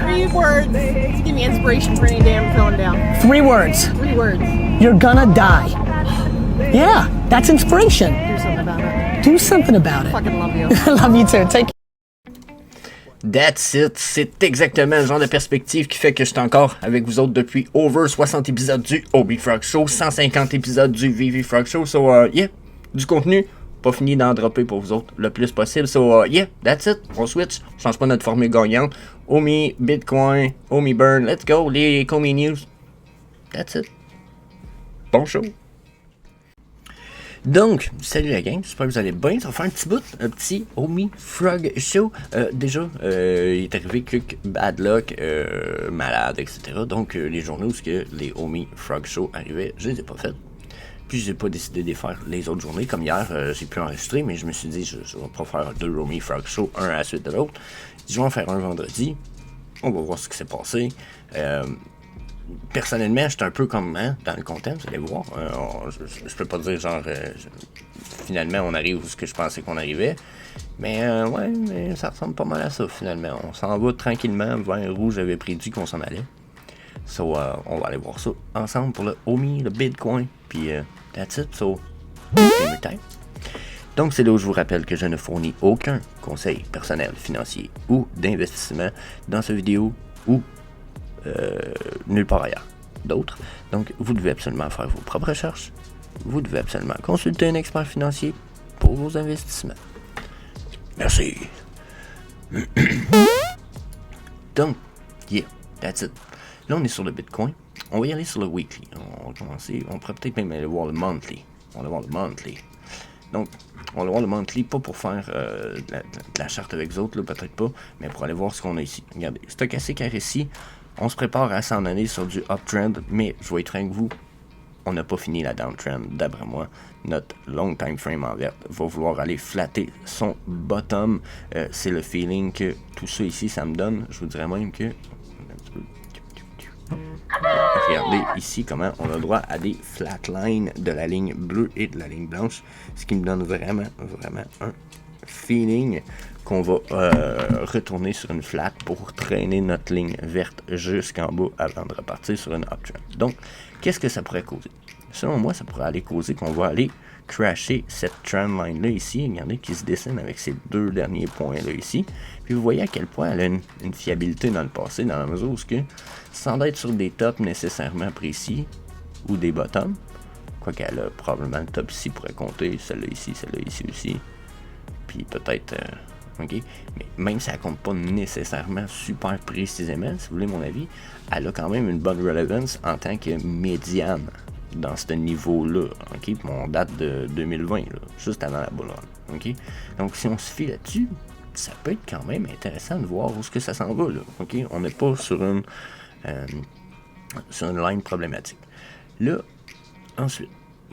Three words to give me inspiration for any day I'm feeling down. 3 words. 3 words. You're gonna die. Yeah, that's inspiration. Do something about it. Do something about it. Fucking love you. I love you too. Take That's it, c'est exactement le genre de perspective qui fait que je suis encore avec vous autres depuis over 60 épisodes du Obi Frog Show, 150 épisodes du VV Frog Show, so yeah, du contenu, pas fini d'en dropper pour vous autres le plus possible, so yeah, that's it, on switch, change pas notre formule gagnante, Omi, Bitcoin, Omi Burn, let's go, les Comey News, that's it, bon show. Donc, salut la gang, j'espère que vous allez bien. Ça va faire un petit Omi Frog Show. Déjà, il est arrivé quelques bad luck, malade, etc. Donc, les journées où les Omi Frog Show arrivaient, je les ai pas faites. Puis, j'ai pas décidé de les faire les autres journées. Comme hier, j'ai pu enregistrer, mais je me suis dit, je vais pas faire 2 Omi Frog Show, un à la suite de l'autre. Je vais en faire un vendredi. On va voir ce qui s'est passé. Personnellement, j'étais un peu comme dans le content, vous allez voir. Je peux pas dire genre finalement on arrive où ce que je pensais qu'on arrivait. Mais ouais, mais ça ressemble pas mal à ça finalement. On s'en va tranquillement vers où j'avais prédit qu'on s'en allait. So on va aller voir ça ensemble pour le Omi, le Bitcoin. Puis that's it, so game time. Donc c'est là où je vous rappelle que je ne fournis aucun conseil personnel, financier ou d'investissement dans cette vidéo ou nulle part ailleurs d'autres. Donc, vous devez absolument faire vos propres recherches. Vous devez absolument consulter un expert financier pour vos investissements. Merci. Donc, yeah, that's it. Là, on est sur le Bitcoin. On va y aller sur le weekly. On va commencer. On pourrait peut-être même aller voir le monthly. On va aller voir le monthly. Donc, on va aller voir le monthly, pas pour faire de la charte avec vous autres, là, peut-être pas, mais pour aller voir ce qu'on a ici. Regardez, stochastique RSI. On se prépare à s'en aller sur du uptrend, mais je vais être franc avec vous, on n'a pas fini la downtrend, d'après moi. Notre long time frame en vert va vouloir aller flatter son bottom. C'est le feeling que tout ça ici, ça me donne. Je vous dirais même que... Regardez ici comment on a droit à des flatlines de la ligne bleue et de la ligne blanche, ce qui me donne vraiment un feeling qu'on va retourner sur une flat pour traîner notre ligne verte jusqu'en bas avant de repartir sur une uptrend. Donc, qu'est-ce que ça pourrait causer? Selon moi, ça pourrait aller causer qu'on va aller crasher cette trendline là ici, regardez, qui se dessine avec ces 2 derniers points là ici. Puis vous voyez à quel point elle a une fiabilité dans le passé, dans la mesure où sans être sur des tops nécessairement précis ou des bottoms, quoi qu'elle a probablement le top ici pourrait compter, celle-là ici aussi, puis peut-être ok, mais même si elle compte pas nécessairement super précisément, si vous voulez mon avis, elle a quand même une bonne relevance en tant que médiane dans ce niveau-là, ok, puis on date de 2020, là, juste avant la bull run, ok, donc si on se fie là-dessus, ça peut être quand même intéressant de voir où est-ce que ça s'en va, là, ok, on n'est pas sur une line problématique. Là, ensuite,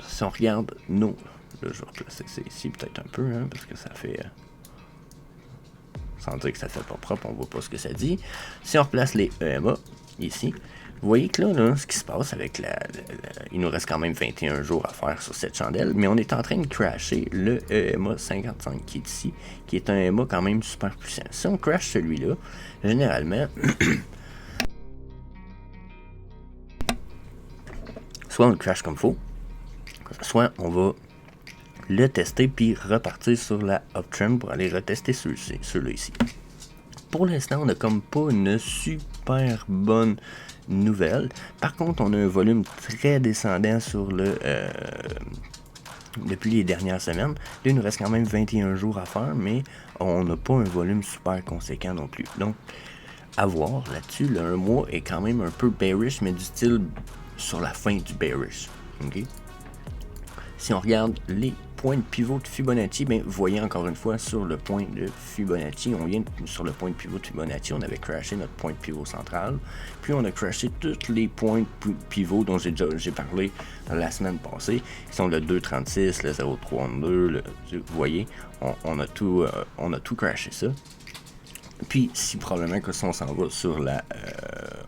si on regarde nos, là je vais replacer ça ici peut-être un peu, parce que ça fait... sans dire que ça fait pas propre, on voit pas ce que ça dit. Si on replace les EMA, ici, vous voyez que là ce qui se passe avec il nous reste quand même 21 jours à faire sur cette chandelle, mais on est en train de crasher le EMA 55 qui est ici, qui est un EMA quand même super puissant. Si on crash celui-là, généralement, soit on le crash comme faut, soit on va le tester puis repartir sur la uptrend pour aller retester ceux-là ici. Pour l'instant, on n'a comme pas une super bonne nouvelle. Par contre, on a un volume très descendant sur depuis les dernières semaines. Là, il nous reste quand même 21 jours à faire, mais on n'a pas un volume super conséquent non plus. Donc, à voir là-dessus, le 1 mois est quand même un peu bearish, mais du style sur la fin du bearish. Okay? Si on regarde les points de pivot de Fibonacci, bien, vous voyez encore une fois sur le point de Fibonacci, on vient sur le point de pivot de Fibonacci, on avait crashé notre point de pivot central, puis on a crashé tous les points de pivot dont j'ai parlé la semaine passée, qui sont le 2.36, le 0.32, vous voyez, on a tout crashé ça. Puis, si probablement que si on s'en va sur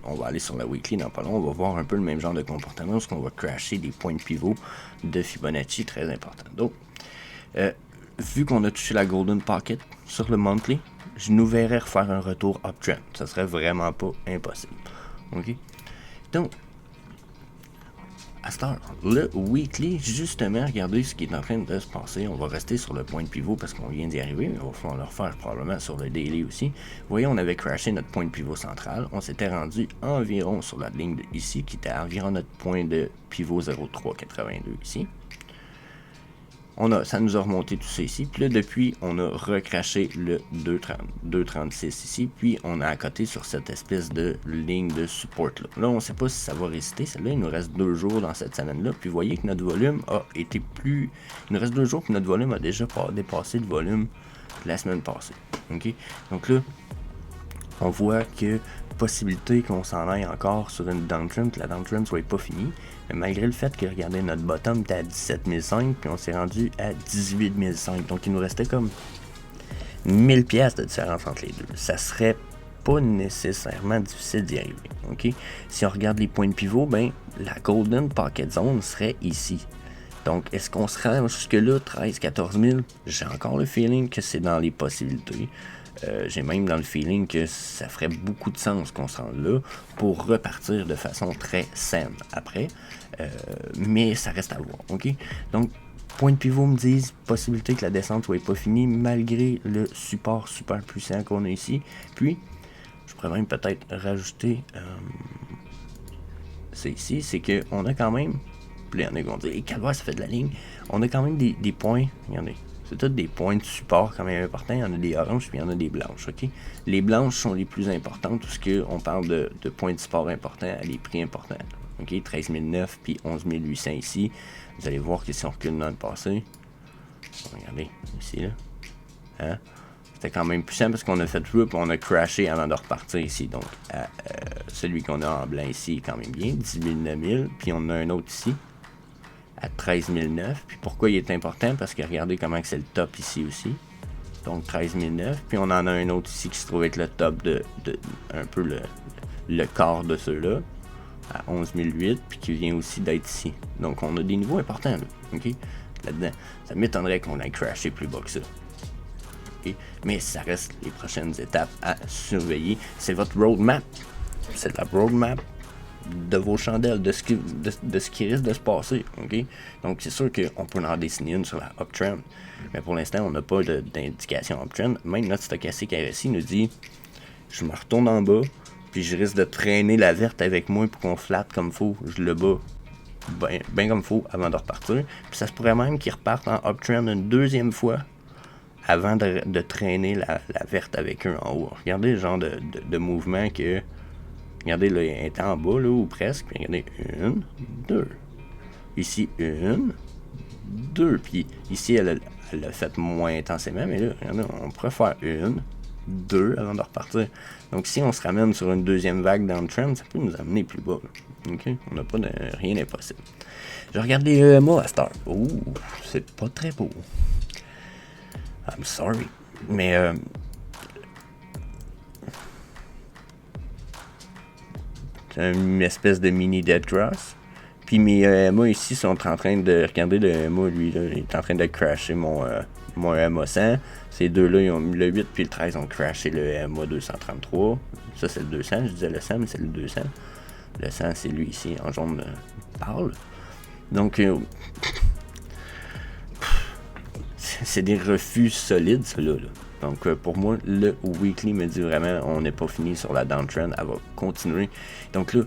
on va aller sur la weekly dans pas long, on va voir un peu le même genre de comportement, parce qu'on va crasher des points de pivot de Fibonacci très importants. Donc, vu qu'on a touché la Golden Pocket sur le monthly, je nous verrais refaire un retour uptrend. Ça serait vraiment pas impossible. OK? Donc, à cette heure, le weekly, justement, regardez ce qui est en train de se passer. On va rester sur le point de pivot parce qu'on vient d'y arriver. On va falloir le refaire probablement sur le daily aussi. Vous voyez, on avait crashé notre point de pivot central. On s'était rendu environ sur la ligne ici, qui était environ notre point de pivot 0,382 ici. Ça nous a remonté tout ça ici. Puis là, depuis, on a recraché le 2,36 ici. Puis on a accoté sur cette espèce de ligne de support là. Là, on ne sait pas si ça va résister. Celle-là, il nous reste 2 jours dans cette semaine-là. Puis vous voyez que notre volume a été plus... Il nous reste 2 jours, puis notre volume a déjà dépassé le volume de la semaine passée. OK? Donc là, on voit que possibilité qu'on s'en aille encore sur une downtrend, que la downtrend soit pas finie. Mais malgré le fait que, regardez, notre bottom était à 17 500, puis on s'est rendu à 18 500. Donc il nous restait comme 1000 pièces de différence entre les deux. Ça serait pas nécessairement difficile d'y arriver. OK? Si on regarde les points de pivot, ben la Golden Pocket Zone serait ici. Donc, est-ce qu'on se rend jusque-là, 13-14 000? J'ai encore le feeling que c'est dans les possibilités. J'ai même dans le feeling que ça ferait beaucoup de sens qu'on se rende là pour repartir de façon très saine après. Mais ça reste à voir, OK? Donc, point de pivot me disent possibilité que la descente soit pas finie malgré le support super puissant qu'on a ici. Puis, je pourrais même peut-être rajouter c'est ici, c'est qu'on a quand même... Puis, on a dit, calvaire, ça fait de la ligne. On a quand même des points, regardez. C'est tous des points de support quand même importants. Il y en a des oranges puis il y en a des blanches. OK? Les blanches sont les plus importantes parce qu'on parle de points de support importants à des prix importants. OK? 13 900 puis 11 800 ici. Vous allez voir que si on recule dans le passé, regardez, ici, là. Hein? C'était quand même puissant parce qu'on a fait tout et on a crashé avant de repartir ici. Donc, celui qu'on a en blanc ici est quand même bien, 18 900. Puis on a un autre ici à 13 900. Puis pourquoi il est important? Parce que regardez comment c'est le top ici aussi. Donc 13 900. Puis on en a un autre ici qui se trouve être le top de un peu le quart de ceux-là. À 11 800. Puis qui vient aussi d'être ici. Donc on a des niveaux importants là. OK? Là-dedans. Ça m'étonnerait qu'on ait crashé plus bas que ça. Okay? Mais ça reste les prochaines étapes à surveiller. C'est votre roadmap. C'est la roadmap de vos chandelles, de ce qui risque de se passer, ok? Donc c'est sûr qu'on peut en dessiner une sur la uptrend, mais pour l'instant on n'a pas d'indication uptrend. Même notre stochastique RSI nous dit je me retourne en bas, puis je risque de traîner la verte avec moi pour qu'on flatte comme faut, je le bats bien comme faut avant de repartir, puis ça se pourrait même qu'il reparte en uptrend une deuxième fois avant de traîner la verte avec eux en haut. Regardez le genre de mouvement que... Regardez, là, elle est en bas, là, ou presque. Puis regardez, 1, 2. Ici, 1, 2. Puis ici, elle l'a fait moins intensément. Mais là, regardez, on pourrait faire 1, 2 avant de repartir. Donc, si on se ramène sur une deuxième vague downtrend, ça peut nous amener plus bas. Là. OK? On n'a pas de... Rien n'est possible. Je regarde les EMA à cette heure. Ouh, c'est pas très beau. I'm sorry. Mais... une espèce de mini dead cross. Puis mes EMA ici sont en train de... Regardez le EMA, lui, là, il est en train de crasher mon EMA 100. Ces deux-là, ils ont mis le 8 puis le 13 ont crashé le EMA 233. Ça, c'est le 200. Je disais le 100, mais c'est le 200. Le 100, c'est lui ici, en jaune pâle. Donc, c'est des refus solides, ceux-là. Là. Donc, pour moi, le weekly me dit vraiment, on n'est pas fini sur la downtrend, elle va continuer. Donc là,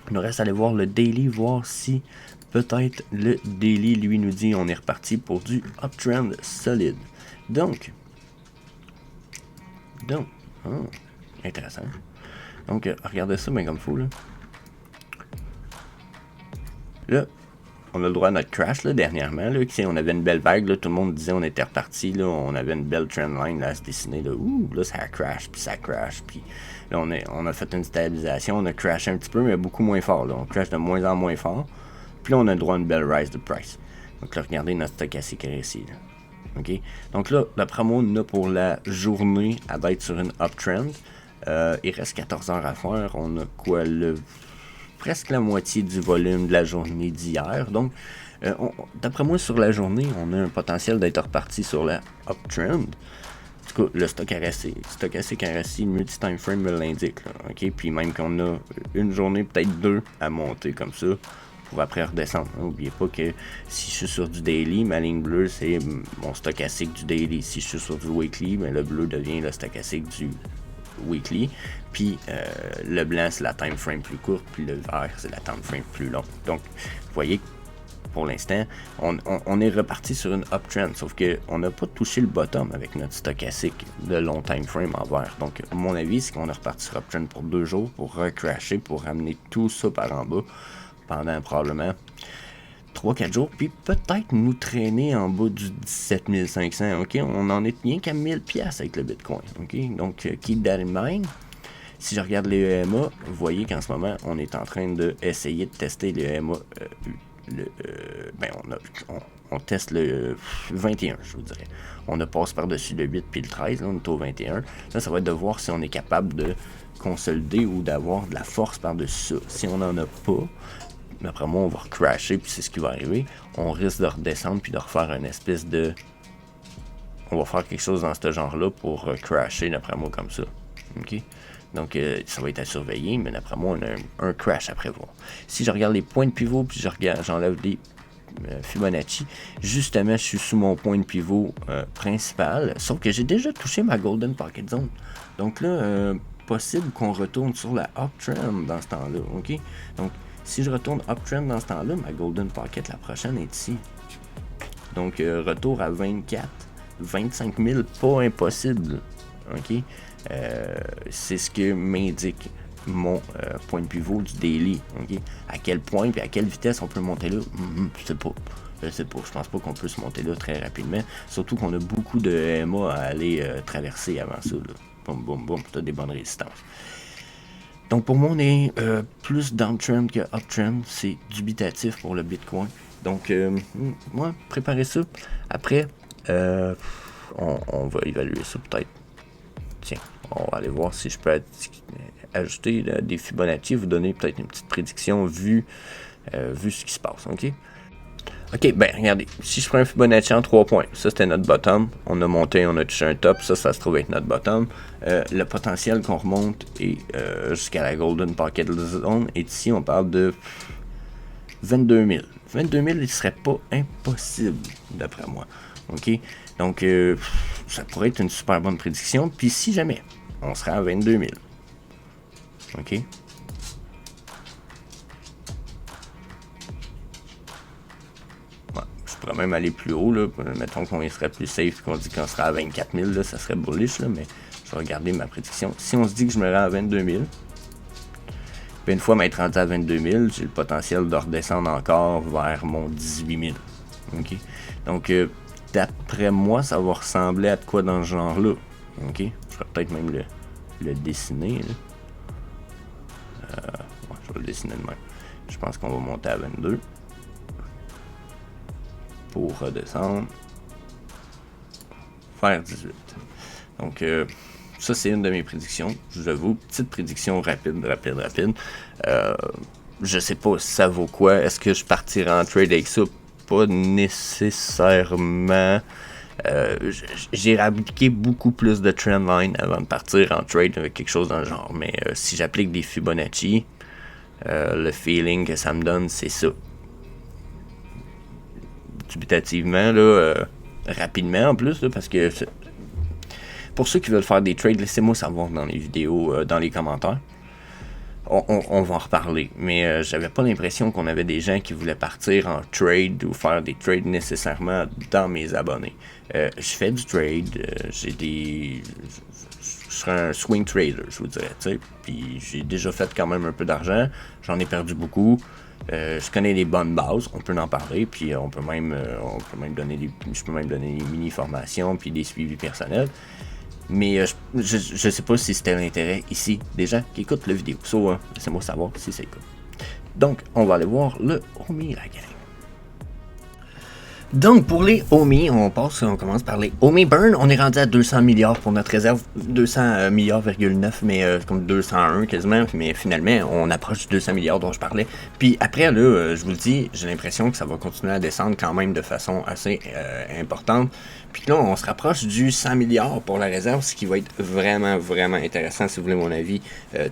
il nous reste à aller voir le daily, voir si peut-être le daily, lui, nous dit on est reparti pour du uptrend solide. Donc, intéressant. Donc, regardez ça bien comme il faut, là. Là, on a le droit à notre crash là, dernièrement. Là, on avait une belle vague. Là, tout le monde disait on était reparti. Là, on avait une belle trendline là, à se dessiner. Là, là ça crash, puis ça crash. Puis là, on a fait une stabilisation. On a crashé un petit peu, mais beaucoup moins fort. Là. On crash de moins en moins fort. Puis là, on a le droit à une belle rise de price. Donc là, regardez notre stochastique ici. Là. Okay? Donc là, d'après moi, on a pour la journée à être sur une uptrend. Il reste 14 heures à faire. On a quoi presque la moitié du volume de la journée d'hier. Donc, d'après moi, sur la journée, on a un potentiel d'être reparti sur la uptrend. tout cas, le stochastique RSI multi-time frame me l'indique. Là, ok? Puis même qu'on a une journée, peut-être 2 à monter comme ça, pour après redescendre. N'oubliez pas que si je suis sur du daily, ma ligne bleue, c'est mon stochastique du daily. Si je suis sur du weekly, ben, le bleu devient le stochastique du weekly. Puis le blanc, c'est la time frame plus courte, puis le vert, c'est la time frame plus longue. Donc, vous voyez que pour l'instant, on est reparti sur une uptrend, sauf qu'on n'a pas touché le bottom avec notre stochastique de long time frame en vert. Donc, à mon avis, c'est qu'on est reparti sur uptrend pour 2 jours, pour recrasher, pour ramener tout ça par en bas pendant probablement 3-4 jours, puis peut-être nous traîner en bas du 17 500, ok? On en est rien qu'à 1000$ avec le Bitcoin, ok? Donc, keep that in mind. Si je regarde les EMA, vous voyez qu'en ce moment, on est en train d'essayer de tester les EMA. On teste le 21, je vous dirais. On a passé par-dessus le 8 puis le 13, là, on est au 21. Là, ça va être de voir si on est capable de consolider ou d'avoir de la force par-dessus ça. Si on n'en a pas, d'après moi, on va recrasher, puis c'est ce qui va arriver. On risque de redescendre, puis de refaire une espèce de... On va faire quelque chose dans ce genre-là pour crasher, d'après moi, comme ça. OK? Donc, ça va être à surveiller, mais d'après moi, on a un crash à prévoir. Si je regarde les points de pivot, puis j'enlève les Fibonacci, justement, je suis sous mon point de pivot principal, sauf que j'ai déjà touché ma Golden Pocket Zone. Donc là, possible qu'on retourne sur la uptrend dans ce temps-là, ok? Donc, si je retourne uptrend dans ce temps-là, ma Golden Pocket, la prochaine est ici. Donc, retour à 24, 25 000, pas impossible, ok? C'est ce que m'indique mon point de pivot du daily, ok? À quel point et à quelle vitesse on peut monter là, je sais pas. Je pense pas qu'on peut se monter là très rapidement, surtout qu'on a beaucoup de EMA à aller traverser avant ça, là. Boum, boum, boum, t'as des bonnes résistances. Donc pour moi, on est plus downtrend que uptrend, c'est dubitatif pour le Bitcoin. Donc, moi, préparez ça. Après, on va évaluer ça peut-être. Tiens, on va aller voir si je peux ajouter des Fibonacci, vous donner peut-être une petite prédiction vu ce qui se passe, ok? Ok, ben regardez, si je prends un Fibonacci en 3 points, ça c'était notre bottom, on a monté, on a touché un top, ça se trouve être notre bottom. Le potentiel qu'on remonte et jusqu'à la Golden Pocket Zone, et ici on parle de 22 000. 22 000, il serait pas impossible, d'après moi, ok? Donc, ça pourrait être une super bonne prédiction. Puis si jamais, on serait à 22 000. OK? Ouais, je pourrais même aller plus haut, là. Mettons qu'on serait plus safe, qu'on dit qu'on serait à 24 000, là, ça serait bullish, là, mais je vais regarder ma prédiction. Si on se dit que je me rends à 22 000, puis une fois m'être rendu à 22 000, j'ai le potentiel de redescendre encore vers mon 18 000. OK? Donc, d'après moi, ça va ressembler à de quoi dans ce genre-là. Ok? Je vais peut-être même le dessiner. Je vais le dessiner de même. Je pense qu'on va monter à 22. Pour redescendre. Faire 18. Donc, ça, c'est une de mes prédictions. Je vous avoue, petite prédiction rapide. Je sais pas si ça vaut quoi. Est-ce que je partirai en trade avec ça? Pas nécessairement. J'ai appliqué beaucoup plus de trendline avant de partir en trade avec quelque chose dans le genre. Mais si j'applique des Fibonacci, le feeling que ça me donne, c'est ça. Dubitativement, là, rapidement en plus, là, parce que pour ceux qui veulent faire des trades, laissez-moi savoir dans les vidéos, dans les commentaires. On va en reparler, mais j'avais pas l'impression qu'on avait des gens qui voulaient partir en trade ou faire des trades nécessairement dans mes abonnés. Je fais du trade, je serais un swing trader, je vous dirais, tu sais, puis j'ai déjà fait quand même un peu d'argent, j'en ai perdu beaucoup. Je connais les bonnes bases, on peut en parler, puis je peux même donner des mini formations puis des suivis personnels. Mais je sais pas si c'était l'intérêt ici des gens qui écoutent la vidéo. So, laissez-moi savoir si c'est cool. Donc, on va aller voir le Omi, la gang. Donc pour les OMI, on commence par les OMI Burn. On est rendu à 200 milliards pour notre réserve, 200 milliards,9, mais comme 201 quasiment, mais finalement on approche du 200 milliards dont je parlais. Puis après là, je vous le dis, j'ai l'impression que ça va continuer à descendre quand même de façon assez importante. Puis là, on se rapproche du 100 milliards pour la réserve, ce qui va être vraiment, vraiment intéressant si vous voulez mon avis.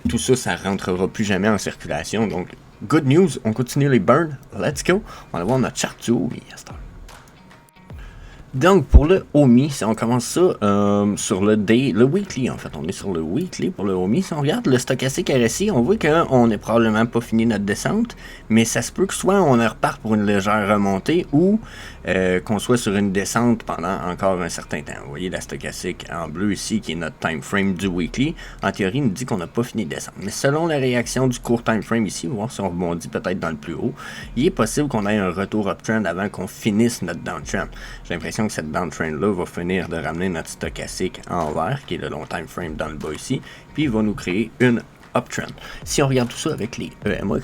Tout ça, ça rentrera plus jamais en circulation. Donc, good news, on continue les burns. Let's go. On va voir notre chart du OMI à cette heure. Donc, pour le OMI, si on commence ça sur le weekly, en fait, on est sur le weekly pour le OMI. Si on regarde le stochastique RSI, on voit qu'on n'est probablement pas fini notre descente, mais ça se peut que soit on repart pour une légère remontée ou qu'on soit sur une descente pendant encore un certain temps. Vous voyez la stochastique en bleu ici, qui est notre time frame du weekly. En théorie, il nous dit qu'on n'a pas fini de descendre. Mais selon la réaction du court time frame ici, on va voir si on rebondit peut-être dans le plus haut, il est possible qu'on ait un retour uptrend avant qu'on finisse notre downtrend. J'ai l'impression que cette downtrend-là va finir de ramener notre stochastique en vert, qui est le long time frame dans le bas ici, puis il va nous créer une uptrend. Si on regarde tout ça avec les EMA,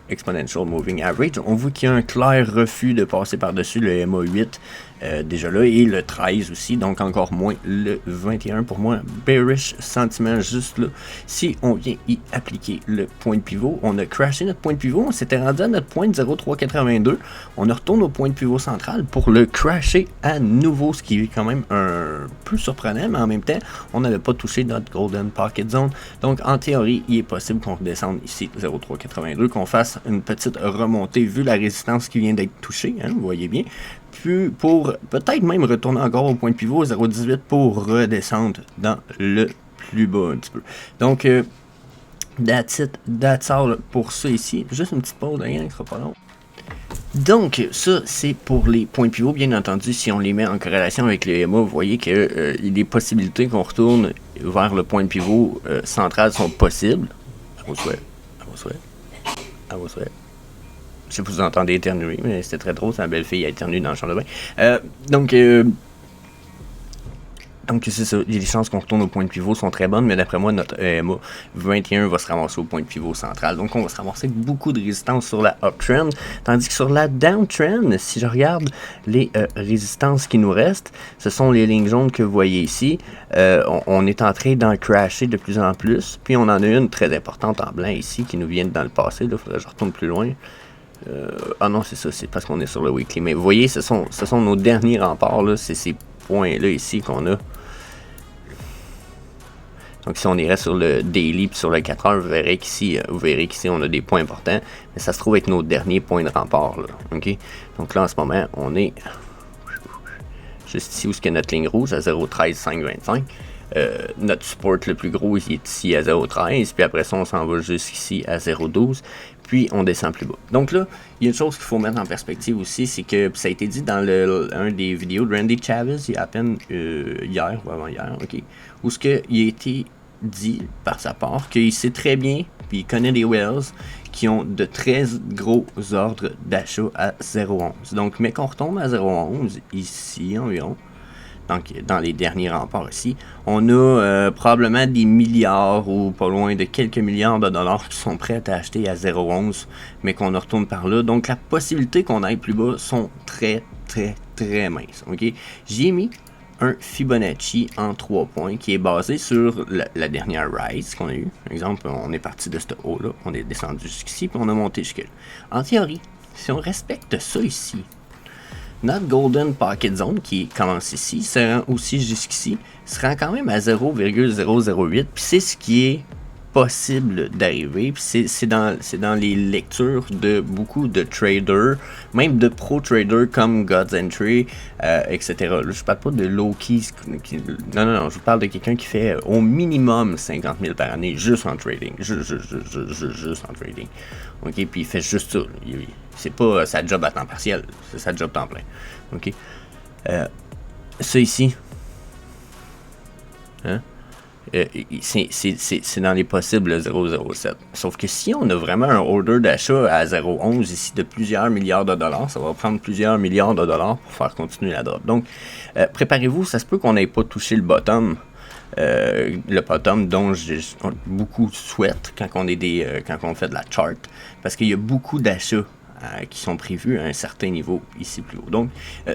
Exponential Moving Average, on voit qu'il y a un clair refus de passer par-dessus le EMA 8 déjà là, et le 13 aussi, donc encore moins le 21 pour moi. Bearish sentiment juste là. Si on vient y appliquer le point de pivot, on a crashé notre point de pivot, on s'était rendu à notre point de 0,382, on retourne au point de pivot central pour le crasher à nouveau, ce qui est quand même un peu surprenant, mais en même temps, on n'avait pas touché notre Golden Pocket Zone, donc en théorie, il est possible qu'on redescende ici 0,382, qu'on fasse une petite remontée vu la résistance qui vient d'être touchée, hein, vous voyez bien, puis pour peut-être même retourner encore au point de pivot 0,18 pour redescendre dans le plus bas un petit peu. Donc, that's it, that's all pour ça ici. Juste une petite pause, rien, ce sera pas long. Donc, ça, c'est pour les points de pivot. Bien entendu, si on les met en corrélation avec les EMA, vous voyez qu'il y a des possibilités qu'on retourne vers le point de pivot central sont possibles. À vos souhaits. À vos souhaits. À vos souhaits. Je sais pas si vous entendez éternuer, mais c'était très drôle, c'est ma belle-fille a éternué dans le champ de bain. Donc c'est ça, les chances qu'on retourne au point de pivot sont très bonnes, mais d'après moi, notre EMA 21 va se ramasser au point de pivot central. Donc on va se ramasser avec beaucoup de résistance sur la uptrend, tandis que sur la downtrend, si je regarde les résistances qui nous restent, ce sont les lignes jaunes que vous voyez ici. On est en train d'en crasher de plus en plus, puis on en a une très importante en blanc ici qui nous vient dans le passé, il faudrait que je retourne plus loin. Ah non, c'est ça, c'est parce qu'on est sur le weekly. Mais vous voyez, ce sont nos derniers remparts, là, c'est ces points-là ici qu'on a. Donc si on irait sur le daily et sur le 4 heures, vous verrez qu'ici on a des points importants, mais ça se trouve être nos derniers points de rempart, là. Okay? Donc là, en ce moment, on est juste ici où est notre ligne rouge à 0,13525. Notre support le plus gros, il est ici à 0,13, puis après ça, on s'en va jusqu'ici à 0,12, puis on descend plus bas. Donc là, il y a une chose qu'il faut mettre en perspective aussi, c'est que ça a été dit dans un des vidéos de Randy Chavez, il y a à peine hier ou avant-hier, ok, où ce que il a été dit par sa part qu'il sait très bien, puis il connaît des whales qui ont de très gros ordres d'achat à 0,11. Donc, mais qu'on retombe à 0,11 ici environ, donc dans les derniers remparts ici, on a probablement des milliards ou pas loin de quelques milliards de dollars qui sont prêts à acheter à 0,11, mais qu'on retourne par là. Donc la possibilité qu'on aille plus bas sont très très très minces. Okay? J'ai mis un Fibonacci en 3 points qui est basé sur la dernière rise qu'on a eu. Par exemple, on est parti de ce haut-là, on est descendu jusqu'ici, puis on a monté jusque-là. En théorie, si on respecte ça ici, notre Golden Pocket Zone qui commence ici, se rend aussi jusqu'ici, se rend quand même à 0,008, puis c'est ce qui est possible d'arriver, puis c'est dans les lectures de beaucoup de traders, même de pro-traders comme God's Entry, etc. Là, je parle pas de low-keys, non, je vous parle de quelqu'un qui fait au minimum 50 000 par année juste en trading, juste en trading. Ok, puis il fait juste ça. C'est pas sa job à temps partiel, c'est sa job temps plein. Ok, ça ici, hein? C'est dans les possibles 0,07. Sauf que si on a vraiment un order d'achat à 0,11 ici de plusieurs milliards de dollars, ça va prendre plusieurs milliards de dollars pour faire continuer la drop. Donc, préparez-vous, ça se peut qu'on n'ait pas touché le bottom. Le bottom dont beaucoup souhaitent quand on fait de la chart, parce qu'il y a beaucoup d'achats qui sont prévus à un certain niveau ici plus haut. Donc,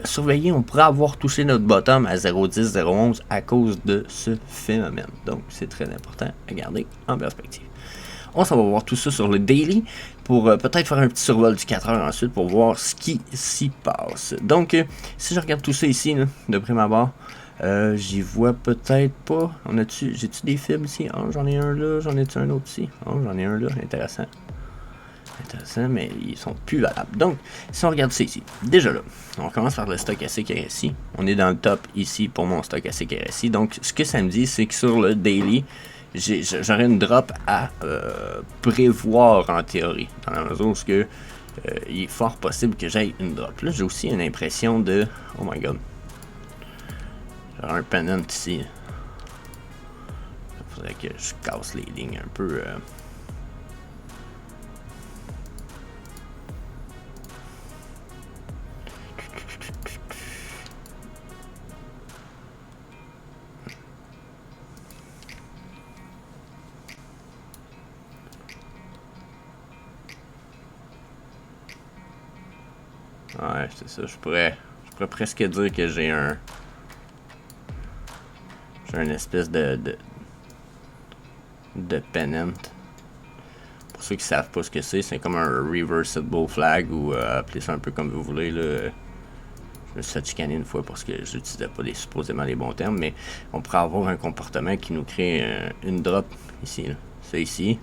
surveillez, on pourrait avoir touché notre bottom à 0,10, 0,11 à cause de ce phénomène. Donc, c'est très important à garder en perspective. On s'en va voir tout ça sur le daily pour peut-être faire un petit survol du 4 heures ensuite pour voir ce qui s'y passe. Donc, si je regarde tout ça ici, là, de prime abord, j'y vois peut-être pas. J'ai-tu des fibres ici? Oh, j'en ai un là, j'en ai-tu un autre ici? Oh, j'en ai un là, intéressant. Intéressant, mais ils sont plus valables. Donc, si on regarde ça ici, déjà là, on commence par le stochastique RSI. On est dans le top ici pour mon stochastique RSI. Donc, ce que ça me dit, c'est que sur le daily, j'aurais une drop à prévoir en théorie. Dans la mesure où il est fort possible que j'aille une drop. Là, j'ai aussi une impression de... Oh my god. J'aurais un pennant ici. Il faudrait que je casse les lignes un peu... Ouais, c'est ça. Je pourrais presque dire que j'ai une espèce de pennant. Pour ceux qui savent pas ce que c'est comme un reversible flag ou appelez ça un peu comme vous voulez. Là. Je me suis fait chicaner une fois parce que j'utilisais pas supposément les bons termes, mais on pourrait avoir un comportement qui nous crée une drop ici. Là. Ça ici,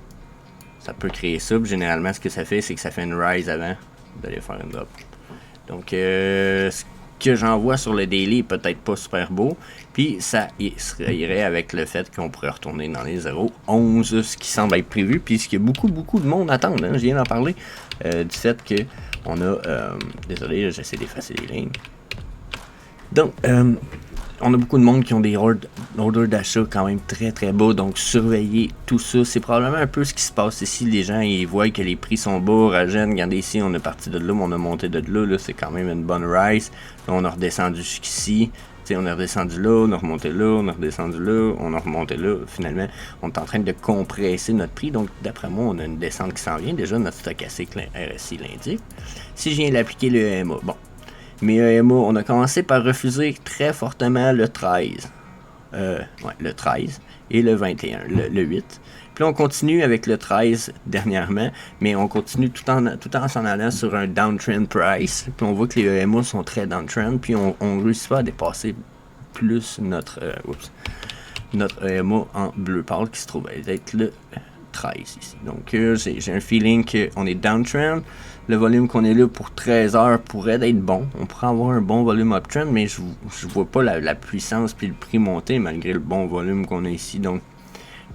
ça peut créer ça. Généralement, ce que ça fait, c'est que ça fait une rise avant d'aller faire une drop. Donc, ce que j'en vois sur le daily est peut-être pas super beau. Puis, ça irait avec le fait qu'on pourrait retourner dans les 0,11, ce qui semble être prévu. Puis, ce que beaucoup de monde attend. Hein, je viens d'en parler du fait qu'on a... désolé, j'essaie d'effacer les lignes. Donc, on a beaucoup de monde qui ont des ordres d'achat quand même très très bas, donc surveillez tout ça. C'est probablement un peu ce qui se passe ici. Les gens ils voient que les prix sont bas, Ragen, regardez ici, on est parti de là, mais on a monté de là, c'est quand même une bonne rise. Là, on a redescendu jusqu'ici, on est redescendu là, on a remonté là, on a redescendu là, on a remonté là. Finalement, on est en train de compresser notre prix, donc d'après moi, on a une descente qui s'en vient. Déjà, notre stochastique RSI l'indique. Si je viens d'appliquer le EMA, bon. Mais EMA, on a commencé par refuser très fortement le 13. Le 13 et le 21, le 8. Puis là, on continue avec le 13 dernièrement, mais on continue tout en s'en allant sur un downtrend price. Puis on voit que les EMA sont très downtrend, puis on réussit pas à dépasser plus notre EMA en bleu pâle qui se trouve être le 13 ici. Donc j'ai un feeling qu'on est downtrend. Le volume qu'on est là pour 13 heures pourrait être bon. On pourrait avoir un bon volume uptrend, mais je vois pas la puissance puis le prix monter malgré le bon volume qu'on a ici. Donc,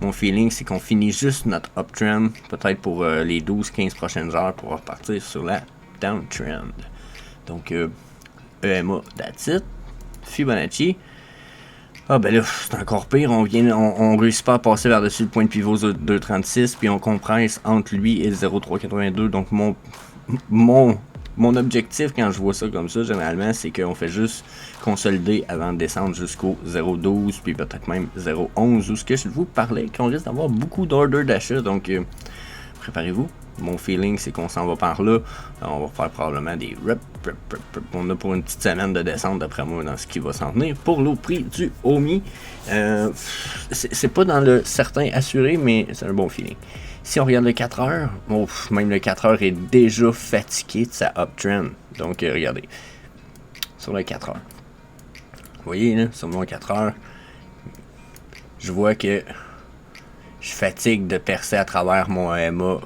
mon feeling, c'est qu'on finit juste notre uptrend, peut-être pour les 12-15 prochaines heures pour repartir sur la downtrend. Donc, EMA, that's it. Fibonacci. Ah ben là, c'est encore pire, on réussit pas à passer par-dessus le point de pivot 2,36, puis on compresse entre lui et le 0,382. Donc mon objectif quand je vois ça comme ça, généralement, c'est qu'on fait juste consolider avant de descendre jusqu'au 0,12, puis peut-être même 0,11, où ce que je vous parlais, qu'on risque d'avoir beaucoup d'ordres d'achat, donc préparez-vous. Mon feeling, c'est qu'on s'en va par là. On va faire probablement des rep. On a pour une petite semaine de descente, d'après moi, dans ce qui va s'en venir. Pour le prix du OMI, c'est pas dans le certain assuré, mais c'est un bon feeling. Si on regarde le 4 heures, même le 4 heures est déjà fatigué de sa uptrend. Donc, regardez. Sur le 4 heures. Vous voyez, là, sur mon 4 heures, je vois que je fatigue de percer à travers mon EMA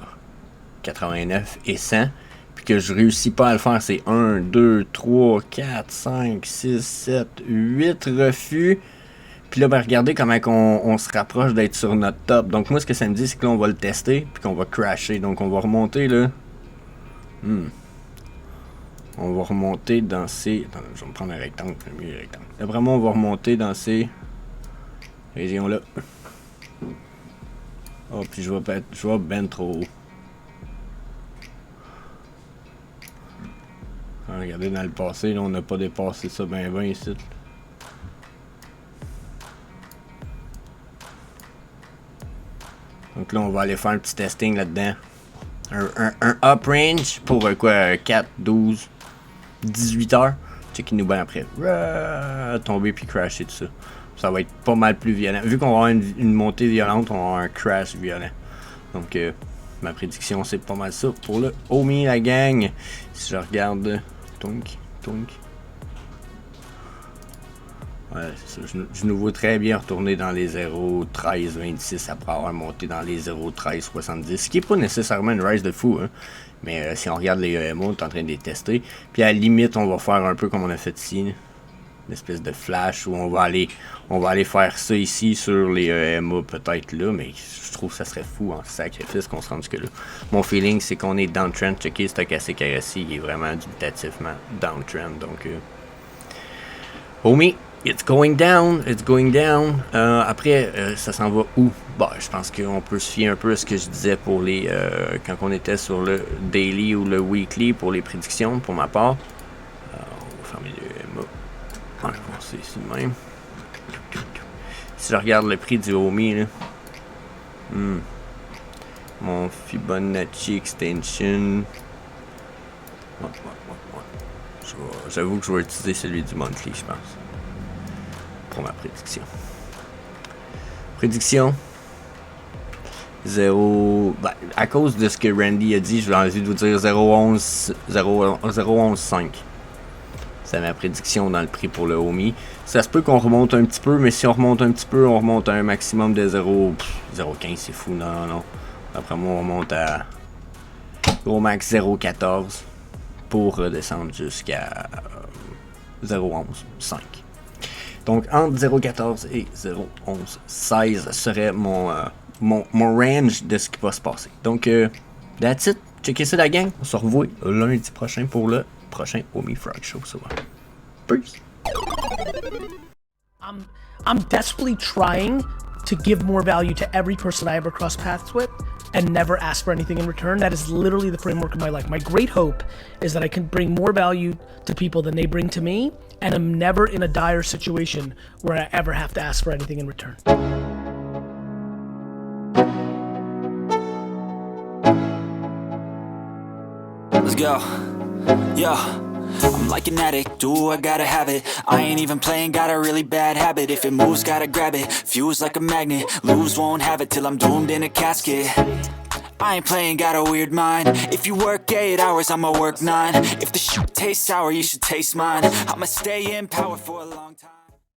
89 et 100, puis que je réussis pas à le faire, c'est 1, 2, 3, 4, 5, 6, 7, 8 refus. Puis là, ben, regardez comment on se rapproche d'être sur notre top. Donc moi, ce que ça me dit, c'est que là, on va le tester, puis qu'on va crasher. Donc on va remonter, là. On va remonter dans ces... Attends, je vais me prendre un rectangle, c'est mieux rectangle. D'après moi, on va remonter dans ces régions-là. Oh, puis je vais ben trop haut. Regardez, dans le passé, là, on n'a pas dépassé ça ben ici. Donc là, on va aller faire un petit testing là-dedans. un up range pour 4, 12, 18 heures. Check-nous bien après. Tomber puis crasher tout ça. Ça va être pas mal plus violent. Vu qu'on va avoir une montée violente, on va avoir un crash violent. Donc, ma prédiction, c'est pas mal ça pour le Omi, la gang. Si je regarde... Tonk. Ouais, c'est ça. Je nous vois très bien retourner dans les 0.13.26 après avoir monté dans les 0.13.70. Ce qui n'est pas nécessairement une rise de fou, hein. Mais si on regarde les EMO, on est en train de les tester. Puis à la limite, on va faire un peu comme on a fait ici. Là. Une espèce de flash où on va aller faire ça ici sur les EMA peut-être là. Mais je trouve que ça serait fou en sacrifice qu'on se rende jusque là. Mon feeling, c'est qu'on est downtrend. Checker stochastic RSI, il est vraiment dubitativement downtrend. Donc, Omi. It's going down. Après, ça s'en va où? Bon, je pense qu'on peut se fier un peu à ce que je disais pour les quand on était sur le daily ou le weekly pour les prédictions, pour ma part. On va fermer le MA. Je pense que c'est ici de même. Si je regarde le prix du Omi, là, mon Fibonacci Extension. J'avoue que je vais utiliser celui du monthly, je pense. Pour ma prédiction. Prédiction 0. Ben, à cause de ce que Randy a dit, je vais envie de vous dire 0.11.5. C'est ma prédiction dans le prix pour le Omi. Ça se peut qu'on remonte un petit peu, mais si on remonte un petit peu, on remonte à un maximum de 0.15, c'est fou, non. Après moi, on remonte à gros max 0.14 pour redescendre jusqu'à 0.11.5. Donc, entre 0.14 et 0.11.16 serait mon range de ce qui va se passer. Donc, that's it. Checkez ça, la gang. On se revoit lundi prochain pour le prochain Omi Frog Show. So, peace. I'm desperately trying to give more value to every person I ever cross paths with and never ask for anything in return. That is literally the framework of my life. My great hope is that I can bring more value to people than they bring to me, and I'm never in a dire situation where I ever have to ask for anything in return. Let's go. Yo. I'm like an addict, do I gotta have it. I ain't even playing, got a really bad habit. If it moves, gotta grab it, fuse like a magnet. Lose, won't have it till I'm doomed in a casket. I ain't playing, got a weird mind. If you work 8 hours, I'ma work 9. If the shit tastes sour, you should taste mine. I'ma stay in power for a long time.